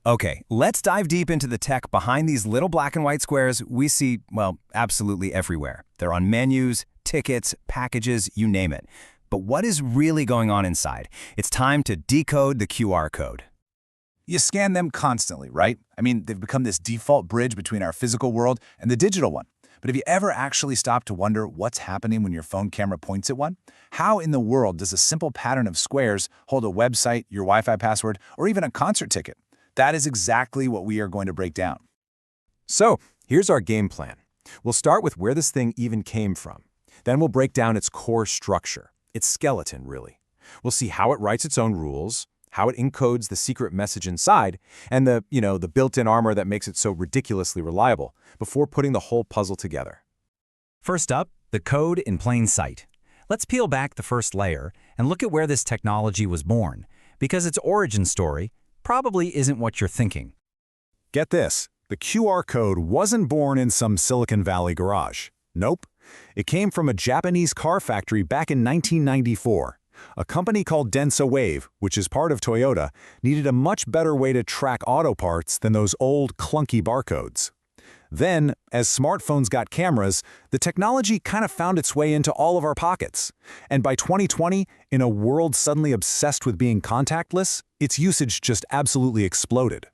Okay, let's dive deep into the tech behind these little black and white squares we see, well, absolutely everywhere. They're on menus, tickets, packages, you name it. But what is really going on inside? It's time to decode the QR code. You scan them constantly, right? I mean, they've become this default bridge between our physical world and the digital one. But have you ever actually stopped to wonder what's happening when your phone camera points at one? How in the world does a simple pattern of squares hold a website, your Wi-Fi password, or even a concert ticket? That is exactly what we are going to break down. So, here's our game plan. We'll start with where this thing even came from. Then we'll break down its core structure, its skeleton, really. We'll see how it writes its own rules, how it encodes the secret message inside, and the built-in armor that makes it so ridiculously reliable, before putting the whole puzzle together. First up, the code in plain sight. Let's peel back the first layer and look at where this technology was born, because its origin story probably isn't what you're thinking. Get this, the QR code wasn't born in some Silicon Valley garage. Nope. It came from a Japanese car factory back in 1994. A company called Denso Wave, which is part of Toyota, needed a much better way to track auto parts than those old, clunky barcodes. Then, as smartphones got cameras, the technology kind of found its way into all of our pockets. And by 2020, in a world suddenly obsessed with being contactless, its usage just absolutely exploded.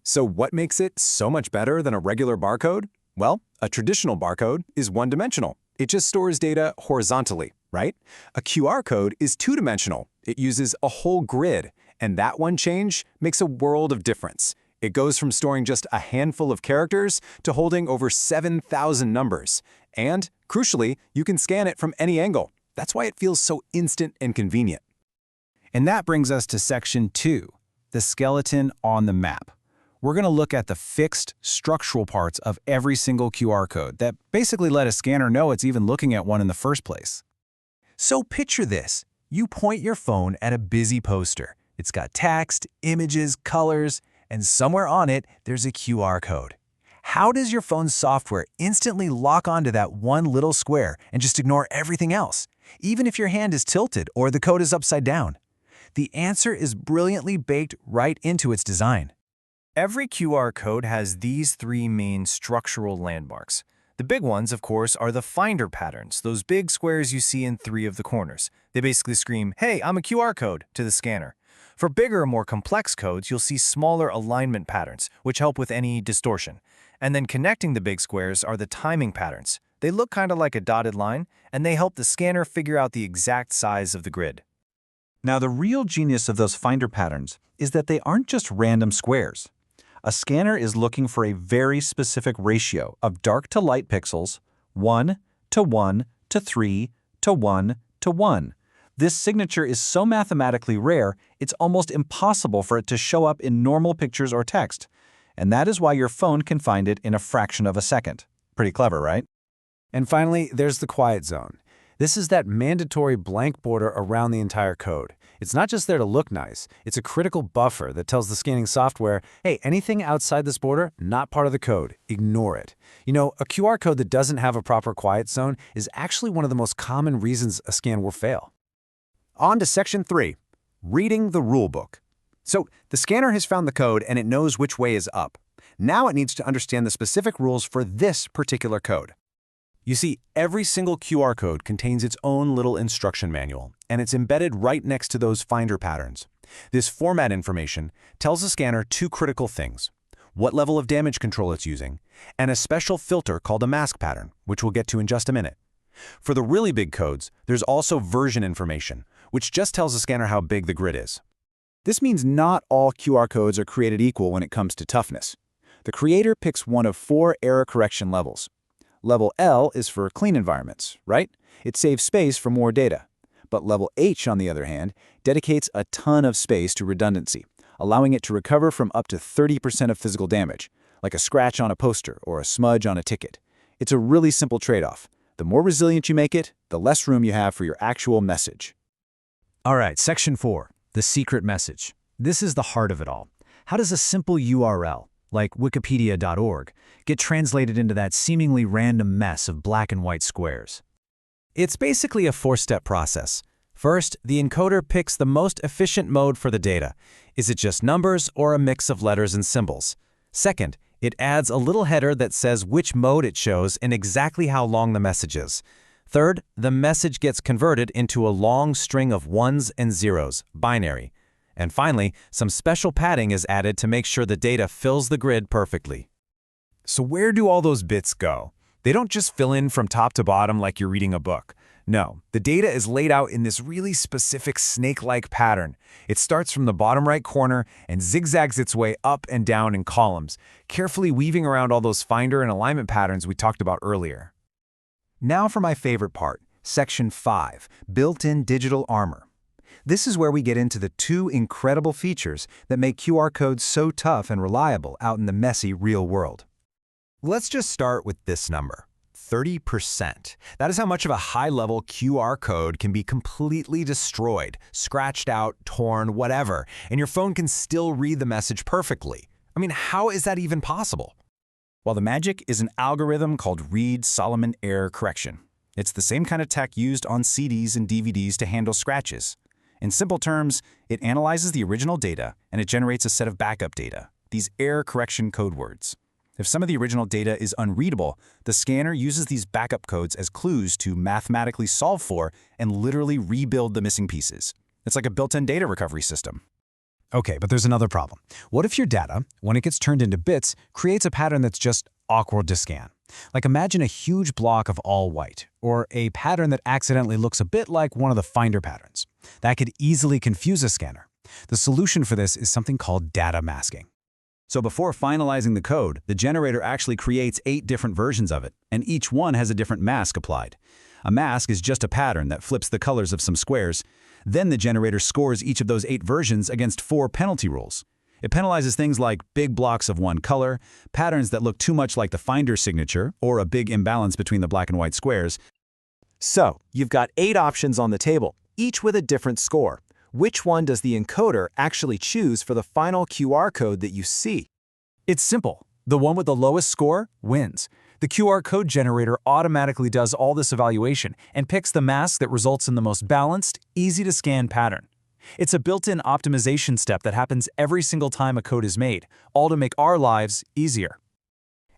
So what makes it so much better than a regular barcode? Well, a traditional barcode is one-dimensional. It just stores data horizontally, right? A QR code is two-dimensional. It uses a whole grid, and that one change makes a world of difference. It goes from storing just a handful of characters to holding over 7,000 numbers. And, crucially, you can scan it from any angle. That's why it feels so instant and convenient. And that brings us to Section 2, the skeleton on the map. We're going to look at the fixed, structural parts of every single QR code that basically let a scanner know it's even looking at one in the first place. So picture this. You point your phone at a busy poster. It's got text, images, colors, and somewhere on it, there's a QR code. How does your phone's software instantly lock onto that one little square and just ignore everything else, even if your hand is tilted or the code is upside down? The answer is brilliantly baked right into its design. Every QR code has these three main structural landmarks. The big ones, of course, are the finder patterns, those big squares you see in three of the corners. They basically scream, "Hey, I'm a QR code," to the scanner. For bigger, more complex codes, you'll see smaller alignment patterns, which help with any distortion. And then connecting the big squares are the timing patterns. They look kind of like a dotted line, and they help the scanner figure out the exact size of the grid. Now, the real genius of those finder patterns is that they aren't just random squares. A scanner is looking for a very specific ratio of dark to light pixels, 1 to 1 to 3 to 1 to 1. This signature is so mathematically rare, it's almost impossible for it to show up in normal pictures or text. And that is why your phone can find it in a fraction of a second. Pretty clever, right? And finally, there's the quiet zone. This is that mandatory blank border around the entire code. It's not just there to look nice, it's a critical buffer that tells the scanning software, hey, anything outside this border, not part of the code, ignore it. You know, a QR code that doesn't have a proper quiet zone is actually one of the most common reasons a scan will fail. On to Section 3, reading the rulebook. So, the scanner has found the code and it knows which way is up. Now it needs to understand the specific rules for this particular code. You see, every single QR code contains its own little instruction manual, and it's embedded right next to those finder patterns. This format information tells the scanner two critical things: what level of damage control it's using, and a special filter called a mask pattern, which we'll get to in just a minute. For the really big codes, there's also version information, which just tells the scanner how big the grid is. This means not all QR codes are created equal when it comes to toughness. The creator picks one of 4 error correction levels. Level L is for clean environments, right? It saves space for more data. But level H, on the other hand, dedicates a ton of space to redundancy, allowing it to recover from up to 30% of physical damage, like a scratch on a poster or a smudge on a ticket. It's a really simple trade-off. The more resilient you make it, the less room you have for your actual message. All right, Section 4, the secret message. This is the heart of it all. How does a simple URL, like wikipedia.org, get translated into that seemingly random mess of black and white squares? It's basically a 4-step process. First, the encoder picks the most efficient mode for the data. Is it just numbers or a mix of letters and symbols? Second, it adds a little header that says which mode it shows and exactly how long the message is. Third, the message gets converted into a long string of ones and zeros, binary. And finally, some special padding is added to make sure the data fills the grid perfectly. So where do all those bits go? They don't just fill in from top to bottom like you're reading a book. No, the data is laid out in this really specific snake-like pattern. It starts from the bottom right corner and zigzags its way up and down in columns, carefully weaving around all those finder and alignment patterns we talked about earlier. Now for my favorite part, Section 5, Built-in Digital Armor. This is where we get into the two incredible features that make QR codes so tough and reliable out in the messy real world. Let's just start with this number, 30%. That is how much of a high-level QR code can be completely destroyed, scratched out, torn, whatever, and your phone can still read the message perfectly. I mean, how is that even possible? Well, the magic is an algorithm called Reed-Solomon error correction. It's the same kind of tech used on CDs and DVDs to handle scratches. In simple terms, it analyzes the original data and it generates a set of backup data, these error correction code words. If some of the original data is unreadable, the scanner uses these backup codes as clues to mathematically solve for and literally rebuild the missing pieces. It's like a built-in data recovery system. Okay, but there's another problem. What if your data, when it gets turned into bits, creates a pattern that's just awkward to scan? Like imagine a huge block of all white, or a pattern that accidentally looks a bit like one of the Finder patterns. That could easily confuse a scanner. The solution for this is something called data masking. So before finalizing the code, the generator actually creates 8 different versions of it, and each one has a different mask applied. A mask is just a pattern that flips the colors of some squares. Then the generator scores each of those 8 versions against 4 penalty rules. It penalizes things like big blocks of one color, patterns that look too much like the Finder signature, or a big imbalance between the black and white squares. So, you've got 8 options on the table, each with a different score. Which one does the encoder actually choose for the final QR code that you see? It's simple. The one with the lowest score wins. The QR code generator automatically does all this evaluation and picks the mask that results in the most balanced, easy-to-scan pattern. It's a built-in optimization step that happens every single time a code is made, all to make our lives easier.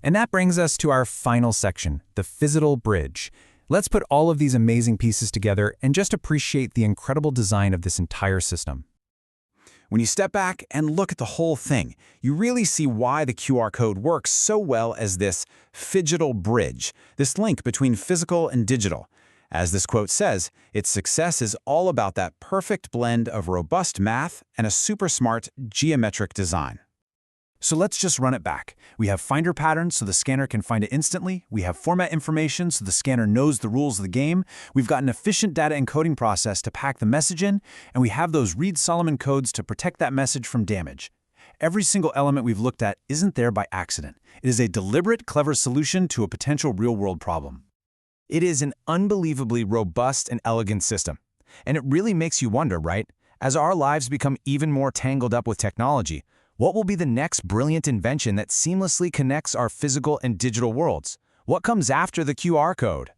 And that brings us to our final section, the physical bridge. Let's put all of these amazing pieces together and just appreciate the incredible design of this entire system. When you step back and look at the whole thing, you really see why the QR code works so well as this phygital bridge, this link between physical and digital. As this quote says, its success is all about that perfect blend of robust math and a super smart geometric design. So let's just run it back. We have Finder patterns so the scanner can find it instantly. We have format information so the scanner knows the rules of the game. We've got an efficient data encoding process to pack the message in, and we have those Reed-Solomon codes to protect that message from damage. Every single element we've looked at isn't there by accident. It is a deliberate, clever solution to a potential real-world problem. It is an unbelievably robust and elegant system. And it really makes you wonder, right? As our lives become even more tangled up with technology, what will be the next brilliant invention that seamlessly connects our physical and digital worlds? What comes after the QR code?